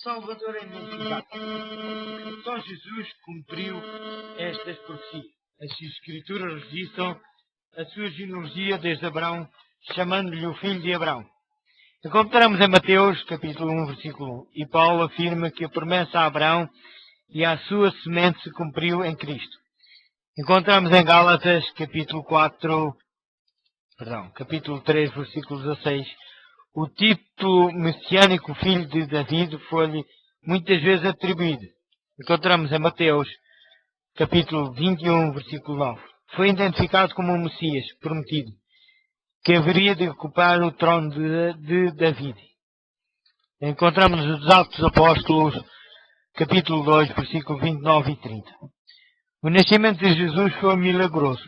Salvador é identificado. Só Jesus cumpriu estas profecias. As Escrituras registram a sua genealogia desde Abraão, chamando-lhe o filho de Abraão. Encontramos em Mateus, capítulo 1, versículo 1. E Paulo afirma que a promessa a Abraão e à sua semente se cumpriu em Cristo. Encontramos em Gálatas, capítulo 3, versículo 16, o título messiânico filho de David foi-lhe muitas vezes atribuído. Encontramos em Mateus, capítulo 21, versículo 9. Foi identificado como um Messias prometido, que haveria de ocupar o trono de David. Encontramos nos Atos dos Apóstolos, capítulo 2, versículo 29 e 30. O nascimento de Jesus foi milagroso.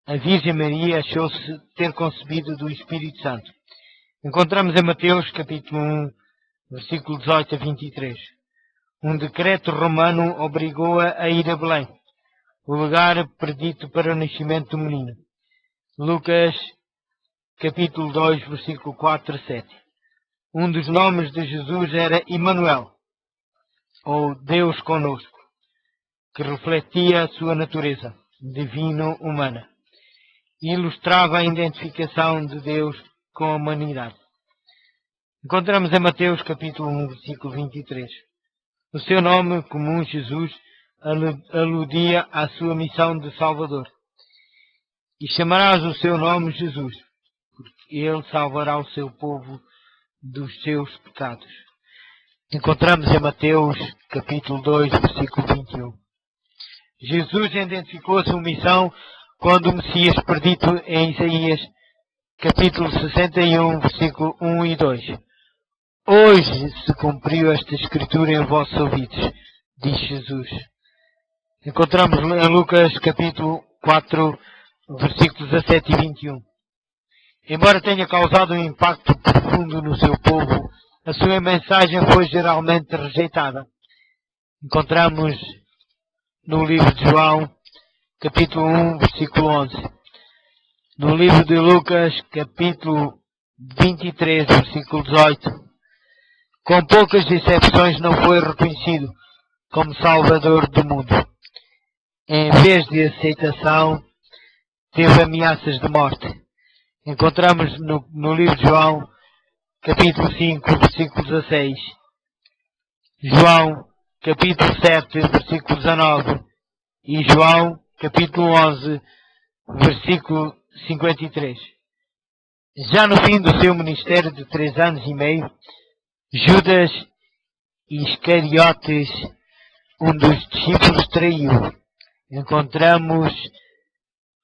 A Virgem Maria achou-se ter concebido do Espírito Santo. Encontramos em Mateus, capítulo 1, versículo 18 a 23. Um decreto romano obrigou-a a ir a Belém, o lugar predito para o nascimento do menino. Lucas, capítulo 2, versículo 4 a 7. Um dos nomes de Jesus era Emanuel, ou Deus conosco, que refletia a sua natureza divino-humana e ilustrava a identificação de Deus com a humanidade. Encontramos em Mateus capítulo 1, versículo 23. O seu nome comum, Jesus, aludia à sua missão de Salvador. E chamarás o seu nome Jesus, porque ele salvará o seu povo dos seus pecados. Encontramos em Mateus capítulo 2, versículo 21. Jesus identificou a sua missão quando o Messias predito em Isaías capítulo 61, versículo 1 e 2. Hoje se cumpriu esta escritura em vossos ouvidos, diz Jesus. Encontramos em Lucas capítulo 4, versículos 17 e 21. Embora tenha causado um impacto profundo no seu povo, a sua mensagem foi geralmente rejeitada. Encontramos no livro de João, capítulo 1, versículo 11. No livro de Lucas, capítulo 23, versículo 18. Com poucas exceções não foi reconhecido como Salvador do mundo. Em vez de aceitação, teve ameaças de morte. Encontramos no livro de João, capítulo 5, versículo 16. João, capítulo 7, versículo 19. E João, capítulo 11, versículo 53. Já no fim do seu ministério de 3 anos e meio, Judas Iscariotes, um dos discípulos, traiu. Encontramos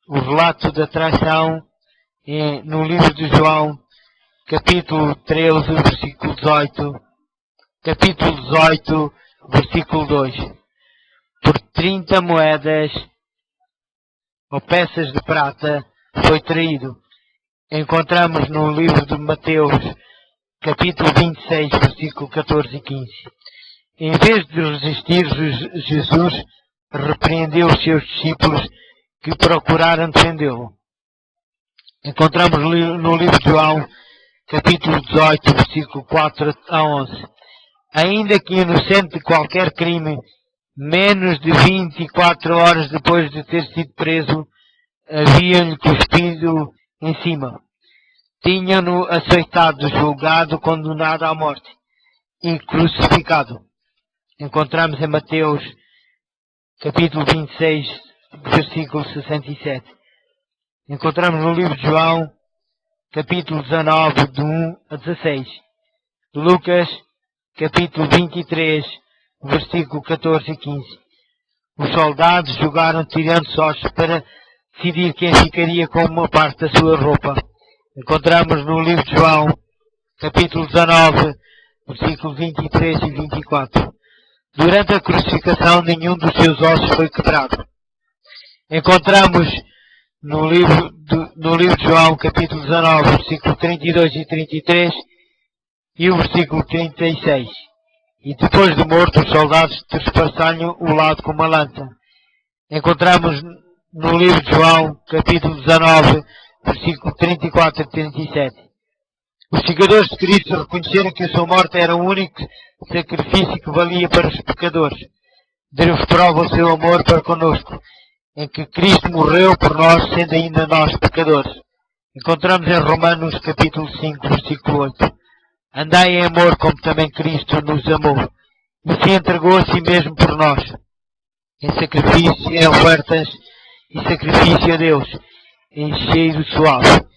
o relato da traição no livro de João, capítulo 13, versículo 18, capítulo 18, versículo 2. Por 30 moedas ou peças de prata foi traído. Encontramos no livro de Mateus, capítulo 26, versículo 14 e 15. Em vez de resistir, Jesus repreendeu os seus discípulos que procuraram defendê-lo. Encontramos no livro de João, capítulo 18, versículo 4 a 11. Ainda que inocente de qualquer crime, menos de 24 horas depois de ter sido preso, haviam-lhe cuspido em cima. Tinham-no aceitado, julgado, condenado à morte e crucificado. Encontramos em Mateus, capítulo 26, versículo 67. Encontramos no livro de João, capítulo 19, de 1 a 16. Lucas, capítulo 23, versículo 14 e 15. Os soldados julgaram tirando sortes para decidir quem ficaria com uma parte da sua roupa. Encontramos no livro de João, capítulo 19, versículos 23 e 24. Durante a crucificação, nenhum dos seus ossos foi quebrado. Encontramos no livro de João, capítulo 19, versículo 32 e 33 e o versículo 36. E depois de morto, os soldados trespassaram o lado com uma lança. Encontramos no livro de João, capítulo 19, versículo 34 e 37. Os seguidores de Cristo reconheceram que a sua morte era o único sacrifício que valia para os pecadores. Deus prova o seu amor para conosco, em que Cristo morreu por nós, sendo ainda nós pecadores. Encontramos em Romanos capítulo 5, versículo 8. Andai em amor como também Cristo nos amou, e se entregou a si mesmo por nós, em sacrifício, em ofertas e sacrifício a Deus, em cheiro suave.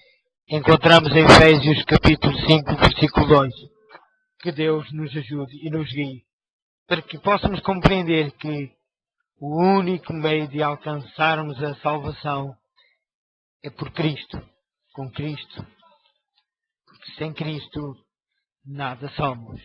Encontramos em Efésios capítulo 5, versículo 2. Que Deus nos ajude e nos guie, para que possamos compreender que o único meio de alcançarmos a salvação é por Cristo, com Cristo, porque sem Cristo nada somos.